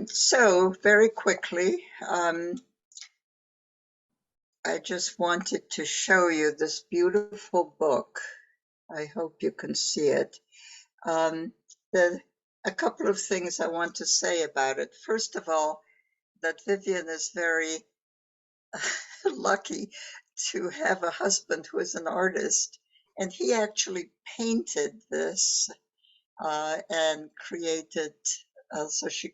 So very quickly, I just wanted to show you this beautiful book. I hope you can see it. A couple of things I want to say about it. First of all, that Vivian is very lucky to have a husband who is an artist, and he actually painted this and created, so she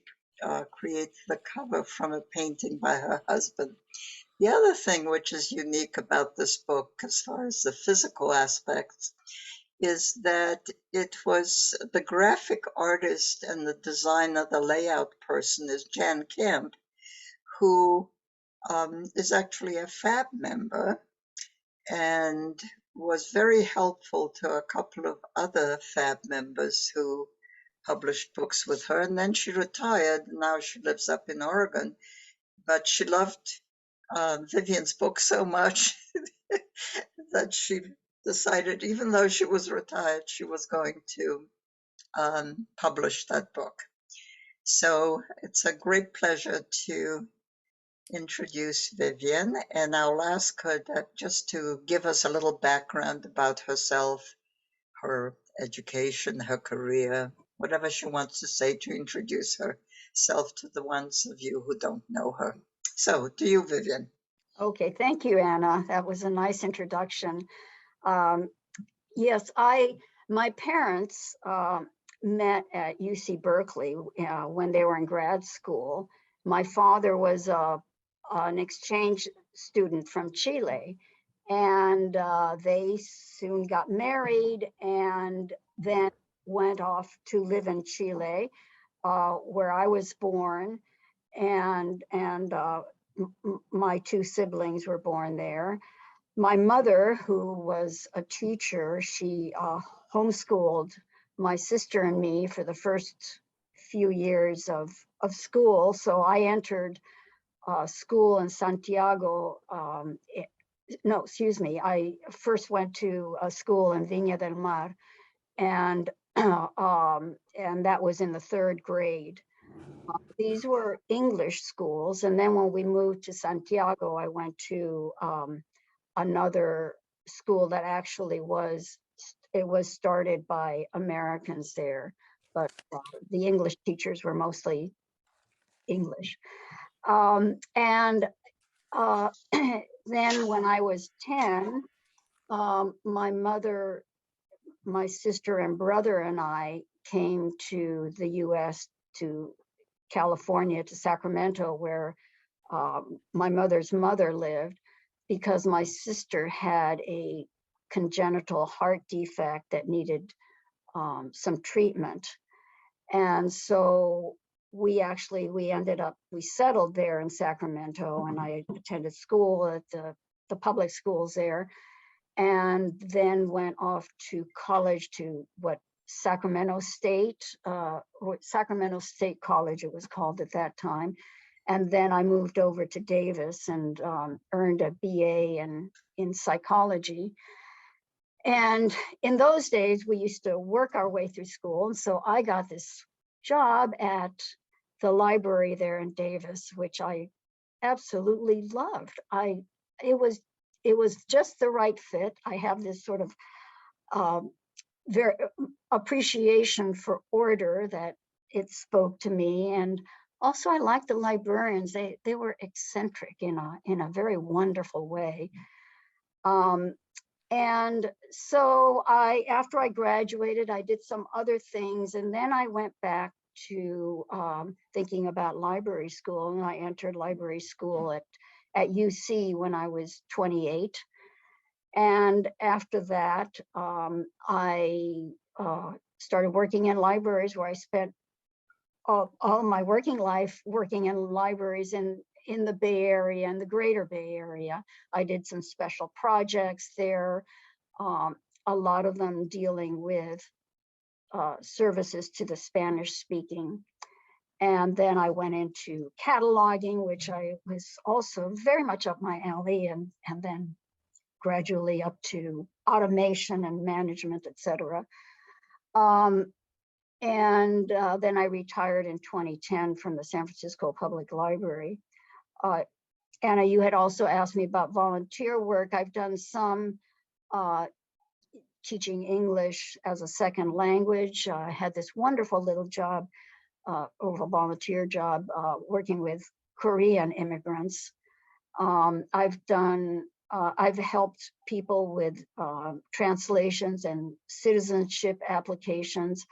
creates the cover from a painting by her husband. The other thing which is unique about this book, as far as the physical aspects, is that it was the graphic artist and the designer, the layout person is Jan Kemp, who is actually a FAB member and was very helpful to a couple of other FAB members who published books with her. And then she retired. Now she lives up in Oregon. But she loved Vivian's book so much that she decided, even though she was retired, she was going to publish that book. So it's a great pleasure to introduce Vivian, and I'll ask her just to give us a little background about herself, her education, her career, whatever she wants to say to introduce herself to the ones of you who don't know her. So, to you, Vivian. Okay, thank you, Anna. That was a nice introduction. Yes, my parents met at UC Berkeley when they were in grad school. My father was an exchange student from Chile, and they soon got married and then went off to live in Chile, where I was born, and my two siblings were born there. My mother, who was a teacher, she homeschooled my sister and me for the first few years of school. So I entered school in Santiago. I first went to a school in Viña del Mar, and that was in the third grade. These were English schools, and then when we moved to Santiago, I went to another school that actually was started by Americans there, but the English teachers were mostly English. And then when I was 10, my mother, my sister and brother and I came to the US, to California, to Sacramento, where my mother's mother lived, because my sister had a congenital heart defect that needed some treatment. And so we settled there in Sacramento, and I attended school at the public schools there, and then went off to college to Sacramento State College, it was called at that time. And then I moved over to Davis and earned a BA in psychology. And in those days, we used to work our way through school. And so I got this job at the library there in Davis, which I absolutely loved. It was just the right fit. I have this sort of very appreciation for order that it spoke to me. And also I liked the librarians. They were eccentric in a very wonderful way. And so after I graduated, I did some other things, and then I went back to thinking about library school, and I entered library school at UC when I was 28. And after that, I started working in libraries, where I spent all my working life working in libraries in the Bay Area and the greater Bay Area. I did some special projects there, a lot of them dealing with services to the Spanish speaking. And then I went into cataloging, which I was also very much up my alley, and then gradually up to automation and management, etc. And then I retired in 2010 from the San Francisco Public Library. Anna, you had also asked me about volunteer work. I've done some teaching English as a second language. I had this wonderful little job, a volunteer job, working with Korean immigrants. I've helped people with translations and citizenship applications.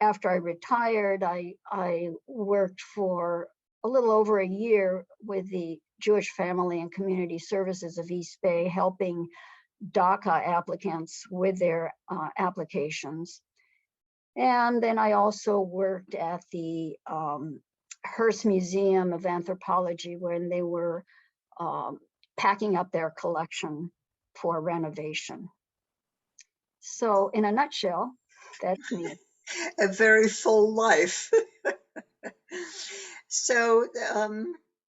After I retired, I worked for a little over a year with the Jewish Family and Community Services of East Bay, helping DACA applicants with their applications. And then I also worked at the Hearst Museum of Anthropology when they were packing up their collection for renovation. So in a nutshell, that's me. A very full life. So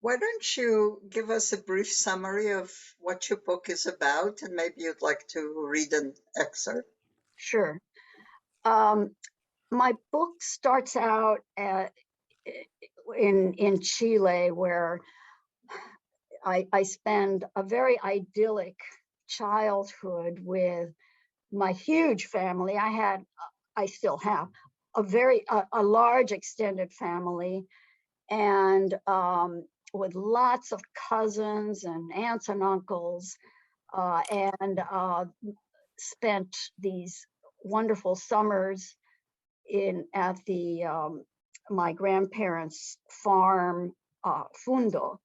why don't you give us a brief summary of what your book is about, and maybe you'd like to read an excerpt. Sure. My book starts out in Chile, where I spend a very idyllic childhood with my huge family. I still have a large extended family, and with lots of cousins and aunts and uncles, and spent these wonderful summers at my grandparents' farm, Fundo,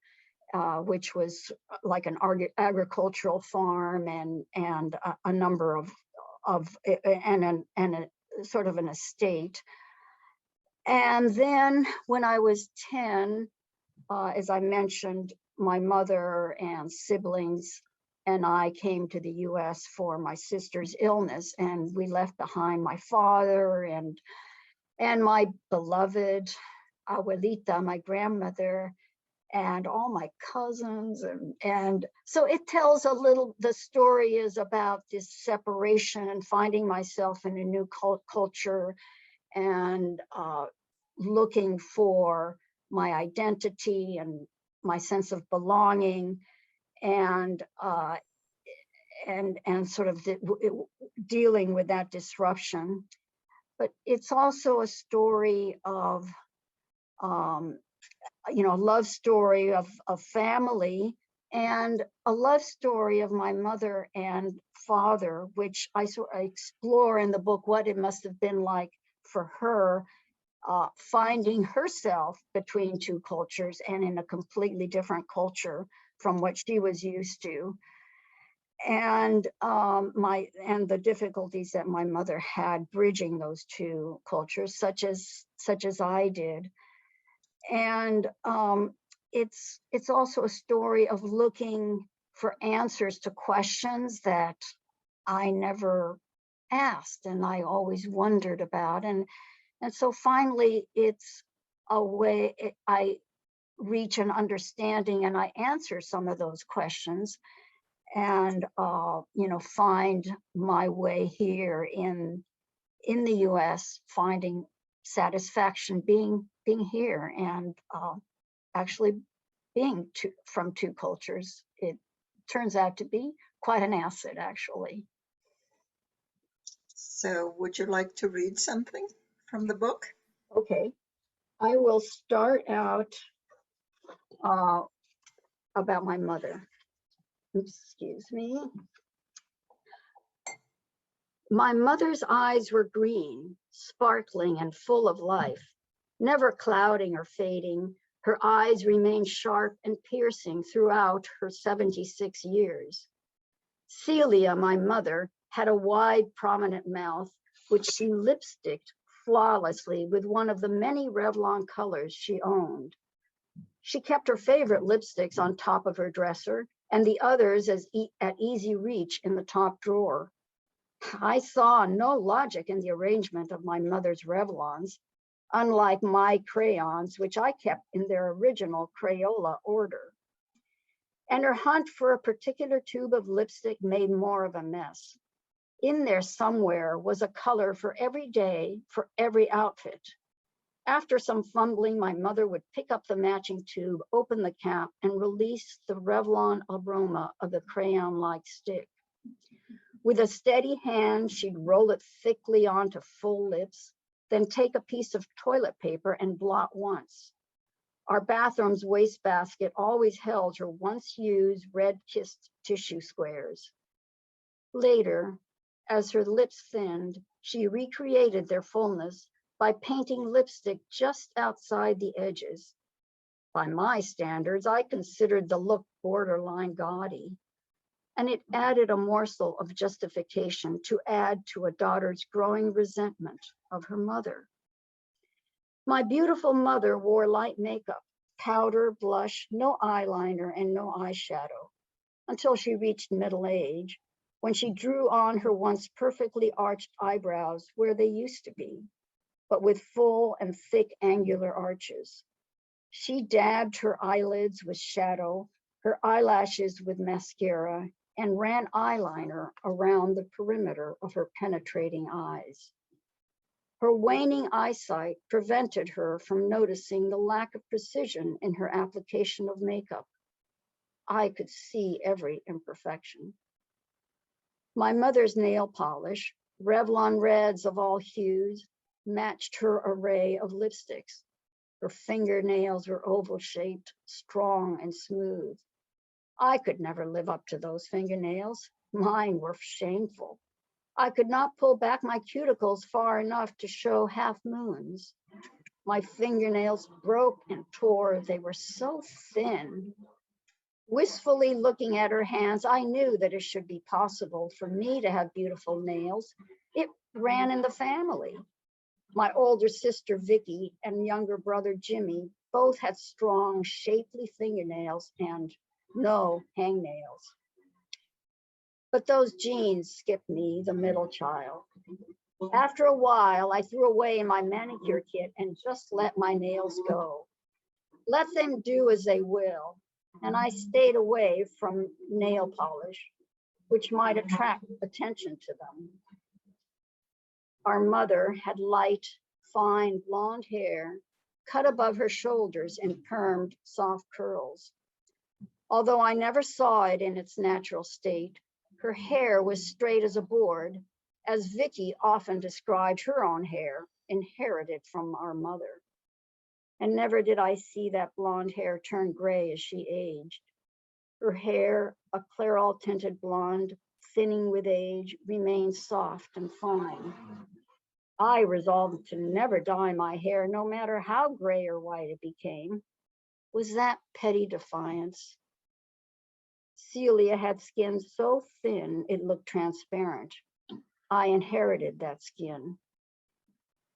which was like an agricultural farm, and a number of and a sort of an estate. And then when I was 10, as I mentioned, my mother and siblings and I came to the US for my sister's illness, and we left behind my father and my beloved abuelita, my grandmother, and all my cousins. And so it tells the story is about this separation and finding myself in a new culture, and looking for my identity and my sense of belonging, and sort of dealing with that disruption. But it's also a story of love story of family, and a love story of my mother and father, which I explore in the book what it must have been like for her, finding herself between two cultures and in a completely different culture from what she was used to, and the difficulties that my mother had bridging those two cultures, such as I did. And it's also a story of looking for answers to questions that I never asked and I always wondered about. And so finally, it's a way I reach an understanding and I answer some of those questions, and find my way here in the US, finding satisfaction being here, and actually being from two cultures. It turns out to be quite an asset, actually. So would you like to read something from the book? Okay, I will start out about my mother. Excuse me. My mother's eyes were green, sparkling and full of life, never clouding or fading. Her eyes remained sharp and piercing throughout her 76 years. Celia, my mother, had a wide, prominent mouth, which she lipsticked flawlessly with one of the many Revlon colors she owned. She kept her favorite lipsticks on top of her dresser and the others at easy reach in the top drawer. I saw no logic in the arrangement of my mother's Revlons, unlike my crayons, which I kept in their original Crayola order. And her hunt for a particular tube of lipstick made more of a mess. In there somewhere was a color for every day, for every outfit. After some fumbling, my mother would pick up the matching tube, open the cap, and release the Revlon aroma of the crayon-like stick. With a steady hand, she'd roll it thickly onto full lips, then take a piece of toilet paper and blot once. Our bathroom's wastebasket always held her once-used red-kissed tissue squares. Later, as her lips thinned, she recreated their fullness by painting lipstick just outside the edges. By my standards, I considered the look borderline gaudy, and it added a morsel of justification to add to a daughter's growing resentment of her mother. My beautiful mother wore light makeup, powder, blush, no eyeliner, and no eyeshadow until she reached middle age, when she drew on her once perfectly arched eyebrows where they used to be, but with full and thick angular arches. She dabbed her eyelids with shadow, her eyelashes with mascara, and ran eyeliner around the perimeter of her penetrating eyes. Her waning eyesight prevented her from noticing the lack of precision in her application of makeup. I could see every imperfection. My mother's nail polish, Revlon reds of all hues, matched her array of lipsticks. Her fingernails were oval-shaped, strong and smooth. I could never live up to those fingernails. Mine were shameful. I could not pull back my cuticles far enough to show half moons. My fingernails broke and tore. They were so thin. Wistfully looking at her hands, I knew that it should be possible for me to have beautiful nails. It ran in the family. My older sister, Vicky, and younger brother, Jimmy, both had strong, shapely fingernails and no hangnails. But those genes skipped me, the middle child. After a while, I threw away my manicure kit and just let my nails go. Let them do as they will. And I stayed away from nail polish, which might attract attention to them. Our mother had light, fine blonde hair cut above her shoulders in permed, soft curls. Although I never saw it in its natural state, her hair was straight as a board, as Vicky often described her own hair, inherited from our mother. And never did I see that blonde hair turn gray as she aged. Her hair, a clairol tinted blonde, thinning with age, remained soft and fine. I resolved to never dye my hair, no matter how gray or white it became. Was that petty defiance? Celia had skin so thin it looked transparent. I inherited that skin.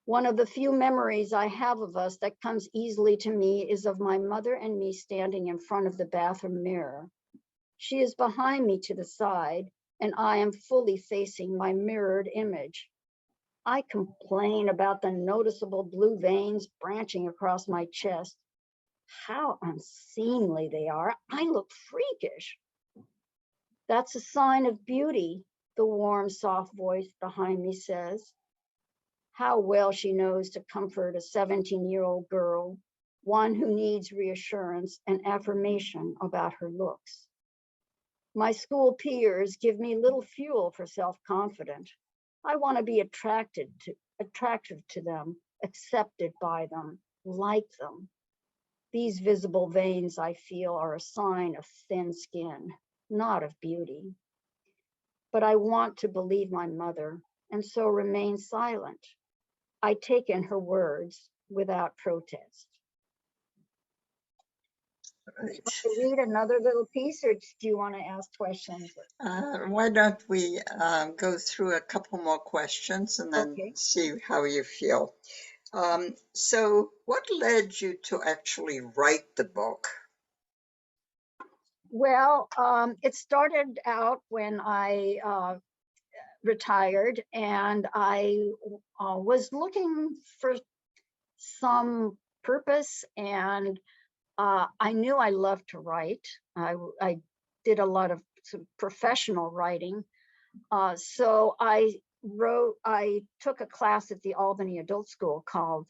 One of the few memories I have of us that comes easily to me is of my mother and me standing in front of the bathroom mirror. She is behind me to the side, and I am fully facing my mirrored image. I complain about the noticeable blue veins branching across my chest. How unseemly they are. I look freakish. That's a sign of beauty, the warm, soft voice behind me says. How well she knows to comfort a 17-year-old girl, one who needs reassurance and affirmation about her looks. My school peers give me little fuel for self-confidence. I want to be attractive to them, accepted by them, like them. These visible veins, I feel, are a sign of thin skin, not of beauty. But I want to believe my mother, and so remain silent. I take in her words without protest. Right. To read another little piece, or do you want to ask questions? Why don't we go through a couple more questions and then Okay. see how you feel. So what led you to actually write the book? Well, it started out when I retired, and I was looking for some purpose, and I knew I loved to write. I did a lot of professional writing, So I took a class at the Albany Adult School called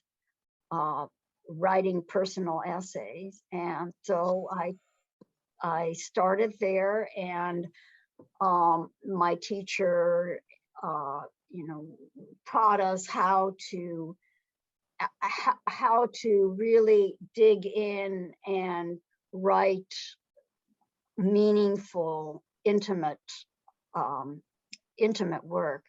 writing personal essays. And so I started there, and my teacher, taught us how to really dig in and write meaningful, intimate work.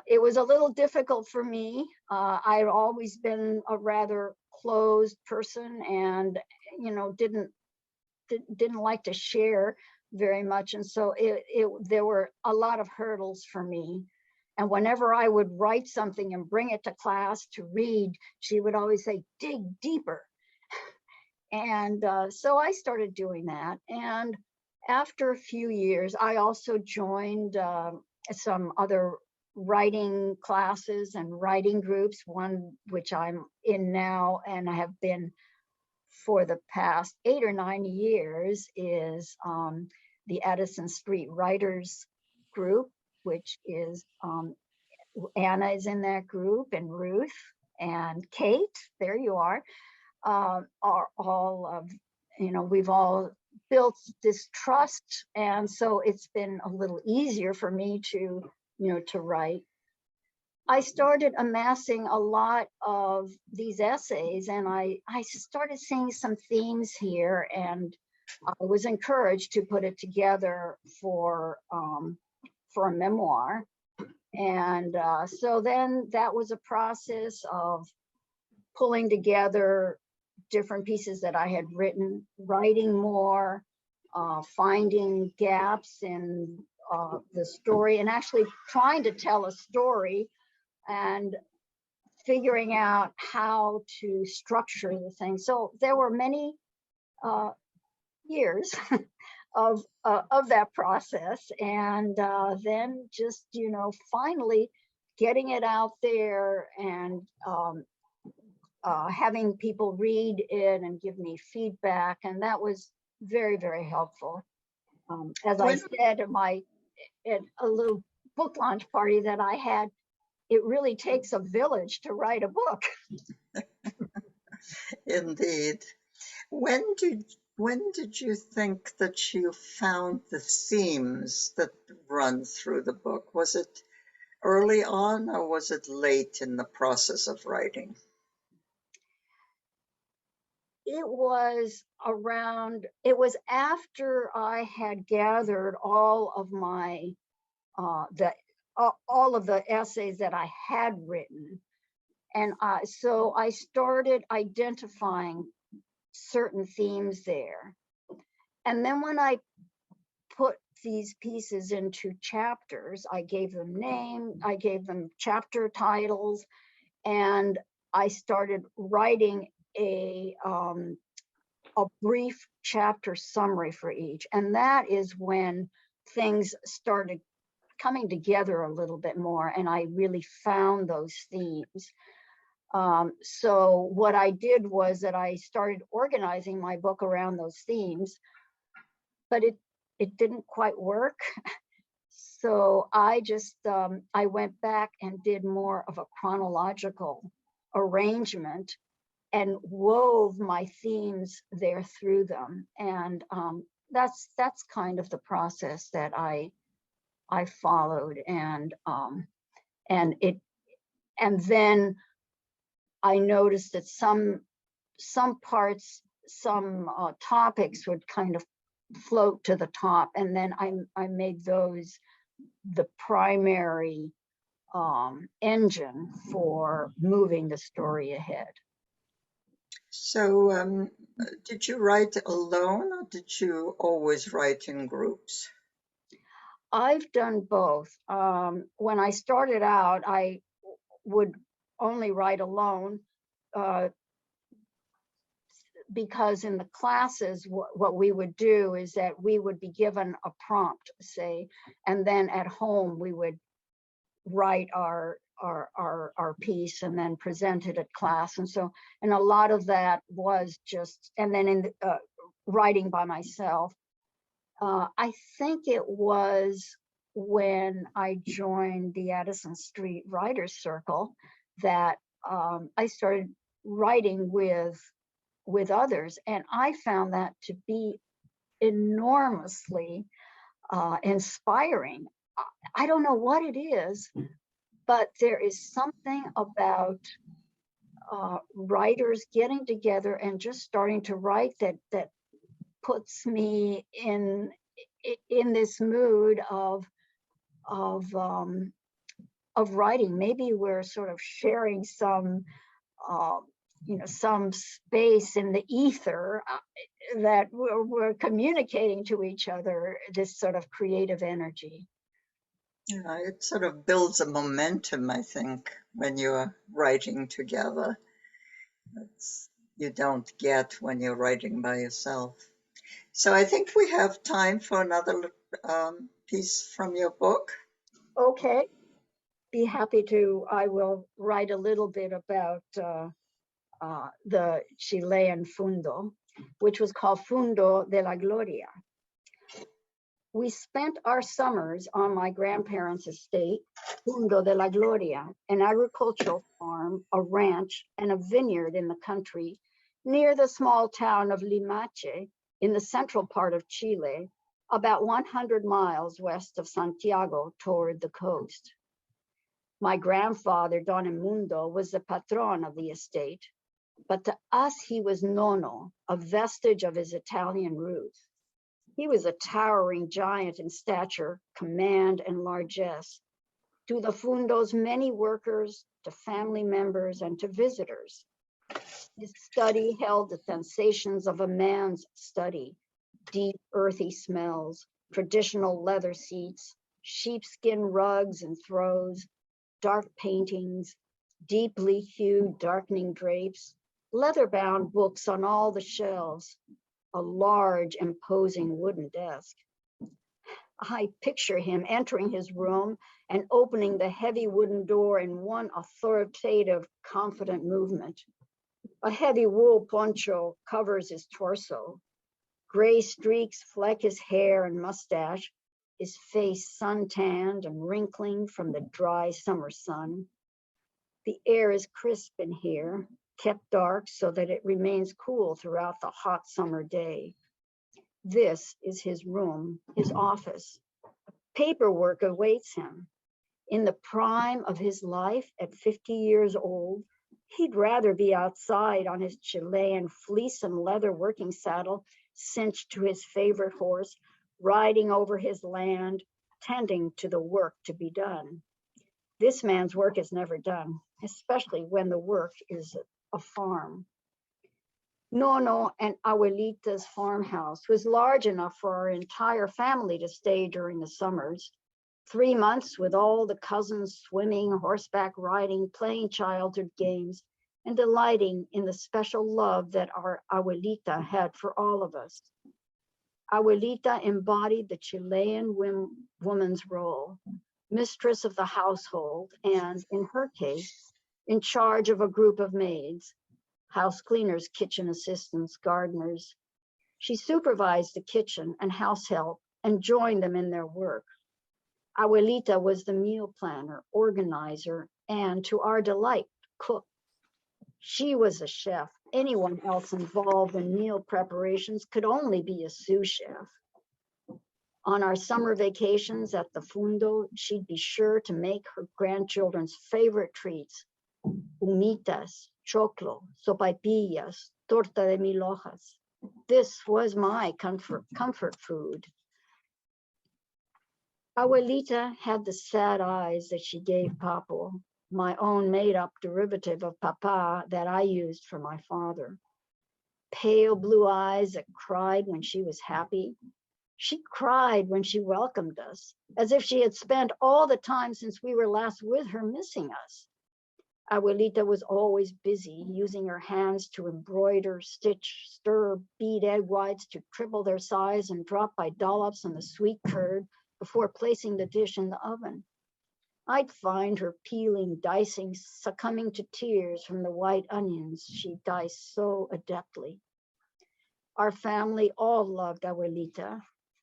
It was a little difficult for me. I'd always been a rather closed person, and didn't like to share very much, and so there were a lot of hurdles for me. And whenever I would write something and bring it to class to read, she would always say, dig deeper. And so I started doing that. And after a few years, I also joined some other writing classes and writing groups, one which I'm in now and I have been for the past 8 or 9 years, is the Addison Street Writers Group, which is Anna is in that group, and Ruth and Kate, there you are all of, we've all built this trust. And so it's been a little easier for me to write. I started amassing a lot of these essays, and I started seeing some themes here, and I was encouraged to put it together for a memoir. And so then that was a process of pulling together different pieces that I had written, writing more, finding gaps in the story, and actually trying to tell a story and figuring out how to structure the thing. So there were many years of that process, and then just finally getting it out there, and having people read it and give me feedback, and that was very, very helpful. As I said at a little book launch party that I had, it really takes a village to write a book. Indeed. When did you think that you found the themes that run through the book? Was it early on, or was it late in the process of writing? It was after I had gathered all of my all of the essays that I had written. And so I started identifying certain themes there. And then when I put these pieces into chapters, I gave them name, I gave them chapter titles, and I started writing a brief chapter summary for each. And that is when things started coming together a little bit more, and I really found those themes. So what I did was that I started organizing my book around those themes, but it didn't quite work. So I just I went back and did more of a chronological arrangement and wove my themes there through them. And that's kind of the process that I followed. And then I noticed that some parts, some topics would kind of float to the top, and then I made those the primary engine for moving the story ahead. So did you write alone, or did you always write in groups? I've done both. When I started out, I would only write alone, because in the classes, what we would do is that we would be given a prompt, say, and then at home we would write our piece and then present it at class. And so, and a lot of that was just, and then in writing by myself. I think it was when I joined the Addison Street Writers Circle that I started writing with others, and I found that to be enormously inspiring. I don't know what it is, but there is something about writers getting together and just starting to write that puts me in this mood of writing. Maybe we're sort of sharing some some space in the ether that we're communicating to each other, this sort of creative energy. Yeah, it sort of builds a momentum, I think, when you're writing together. That's, you don't get when you're writing by yourself. So I think we have time for another piece from your book. Okay, be happy to. I will write a little bit about the Chilean fundo, which was called Fundo de la Gloria. We spent our summers on my grandparents' estate, Fundo de la Gloria, an agricultural farm, a ranch, and a vineyard in the country near the small town of Limache in the central part of Chile, about 100 miles west of Santiago toward the coast. My grandfather, Don Emundo, was the patron of the estate, but to us he was Nono, a vestige of his Italian roots. He was a towering giant in stature, command, and largesse. To the fundo's many workers, to family members, and to visitors. His study held the sensations of a man's study: deep, earthy smells, traditional leather seats, sheepskin rugs and throws, dark paintings, deeply hued, darkening drapes, leather-bound books on all the shelves, a large, imposing wooden desk. I picture him entering his room and opening the heavy wooden door in one authoritative, confident movement. A heavy wool poncho covers his torso. Gray streaks fleck his hair and mustache, his face suntanned and wrinkling from the dry summer sun. The air is crisp in here, kept dark so that it remains cool throughout the hot summer day. This is his room, his office. Paperwork awaits him. In the prime of his life, at 50 years old, he'd rather be outside on his Chilean fleece and leather working saddle, cinched to his favorite horse, riding over his land, tending to the work to be done. This man's work is never done, especially when the work is a farm. Nono and Abuelita's farmhouse was large enough for our entire family to stay during the summers. 3 months with all the cousins swimming, horseback riding, playing childhood games, and delighting in the special love that our Abuelita had for all of us. Abuelita embodied the Chilean woman's role, mistress of the household, and in her case, in charge of a group of maids, house cleaners, kitchen assistants, gardeners. She supervised the kitchen and house help and joined them in their work. Abuelita was the meal planner, organizer, and to our delight, cook. She was a chef. Anyone else involved in meal preparations could only be a sous chef. On our summer vacations at the Fundo, she'd be sure to make her grandchildren's favorite treats: humitas, choclo, sopaipillas, torta de mil hojas. This was my comfort food. Abuelita had the sad eyes that she gave Papo, my own made-up derivative of Papa that I used for my father. Pale blue eyes that cried when she was happy. She cried when she welcomed us, as if she had spent all the time since we were last with her missing us. Abuelita was always busy, using her hands to embroider, stitch, stir, beat egg whites to triple their size and drop by dollops on the sweet curd before placing the dish in the oven. I'd find her peeling, dicing, succumbing to tears from the white onions she diced so adeptly. Our family all loved Abuelita.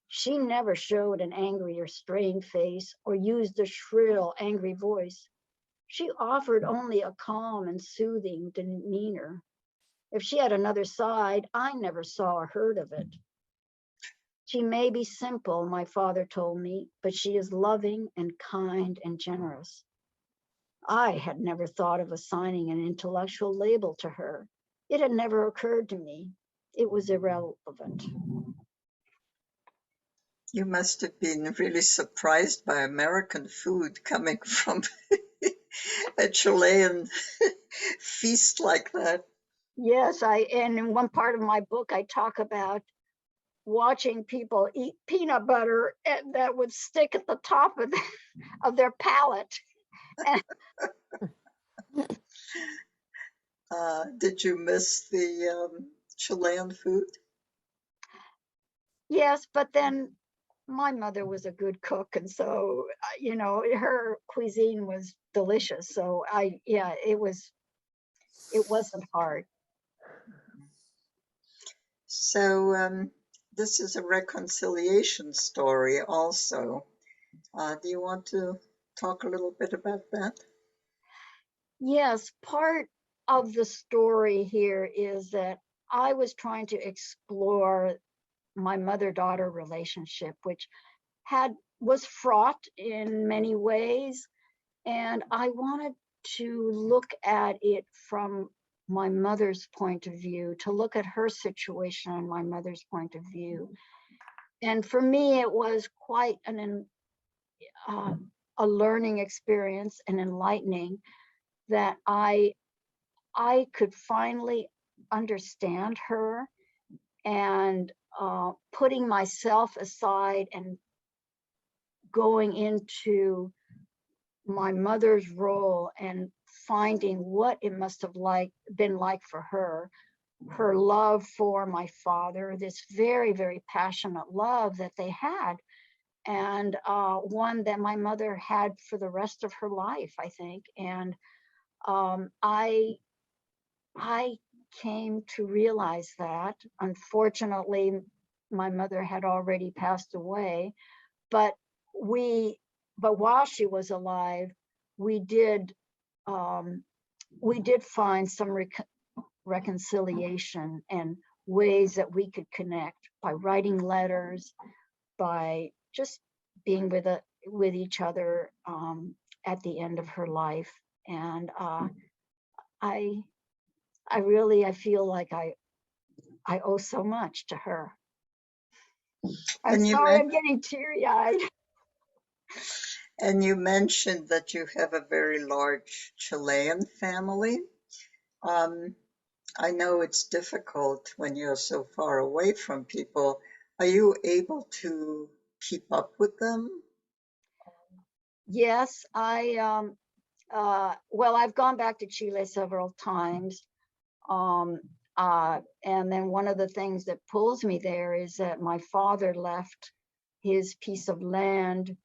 She never showed an angry or strained face or used a shrill, angry voice. She offered only a calm and soothing demeanor. If she had another side, I never saw or heard of it. She may be simple, my father told me, but she is loving and kind and generous. I had never thought of assigning an intellectual label to her. It had never occurred to me. It was irrelevant. You must have been really surprised by American food coming from a Chilean feast like that. Yes, and in one part of my book, I talk about watching people eat peanut butter and that would stick at the top of their palate. And Did you miss the Chilean food? yes, but then my mother was a good cook, and so her cuisine was delicious. So it wasn't hard. So this is a reconciliation story also. Do you want to talk a little bit about that? Yes, part of the story here is that I was trying to explore my mother-daughter relationship, which was fraught in many ways, and I wanted to look at it from my mother's point of view, to look at her situation and my mother's point of view. And for me, it was quite a learning experience and enlightening that I could finally understand her, and putting myself aside and going into my mother's role and finding what it must have been like for her love for my father, this very, very passionate love that they had, and one that my mother had for the rest of her life, I think. And I came to realize that, unfortunately, my mother had already passed away, but while she was alive, we did find some reconciliation and ways that we could connect by writing letters, by just being with each other at the end of her life. And I feel like I owe so much to her. I'm And you sorry, men- I'm getting teary-eyed. and you mentioned that you have a very large Chilean family. Um, I know it's difficult when you're so far away from people. Are you able to keep up with them? Yes, well, I've gone back to Chile several times. Um, and then one of the things that pulls me there is that my father left his piece of land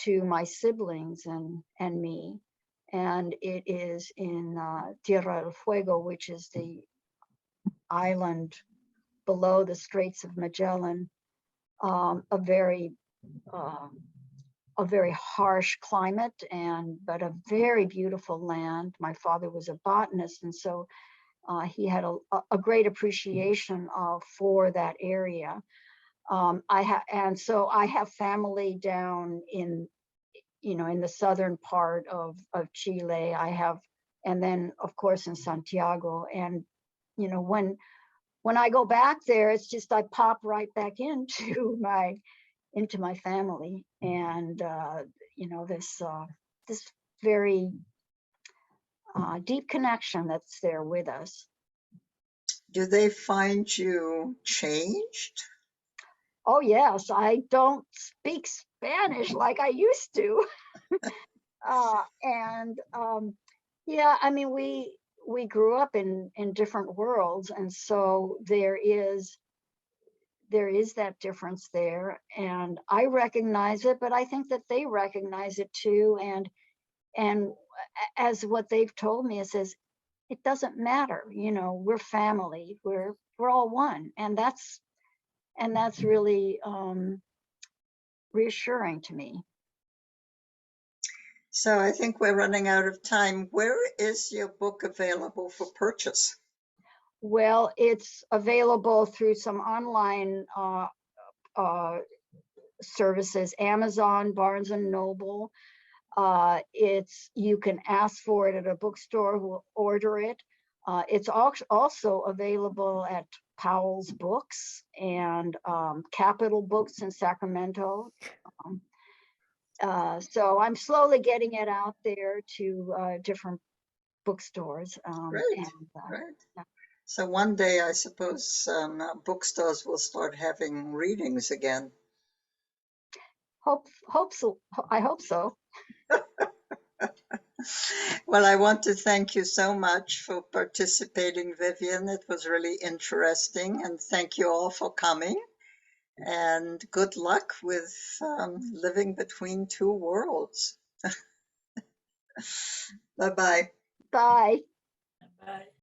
to my siblings and me. And it is in Tierra del Fuego, which is the island below the Straits of Magellan, um, a very uh, a very harsh climate, but a very beautiful land. My father was a botanist, and so he had a great appreciation for that area. And so I have family down in the southern part of Chile. And then of course in Santiago. And when I go back there, it's just I pop right back into my family, and this very deep connection that's there with us. Do they find you changed? Oh yes, I don't speak Spanish like I used to. And yeah, I mean, we grew up in different worlds, and so there is that difference there, and I recognize it, but I think that they recognize it too. And as what they've told me, it says it doesn't matter, we're family, we're all one, and that's really reassuring to me. So I think we're running out of time. Where is your book available for purchase? Well, it's available through some online services, Amazon, Barnes and Noble. You can ask for it at a bookstore who will order it. It's also available at Powell's Books and Capital Books in Sacramento. So I'm slowly getting it out there to different bookstores. Right, right. So one day, I suppose bookstores will start having readings again. Hope so. I hope so. Well, I want to thank you so much for participating, Vivian. It was really interesting, and thank you all for coming. And good luck with living between two worlds. Bye-bye. Bye. Bye.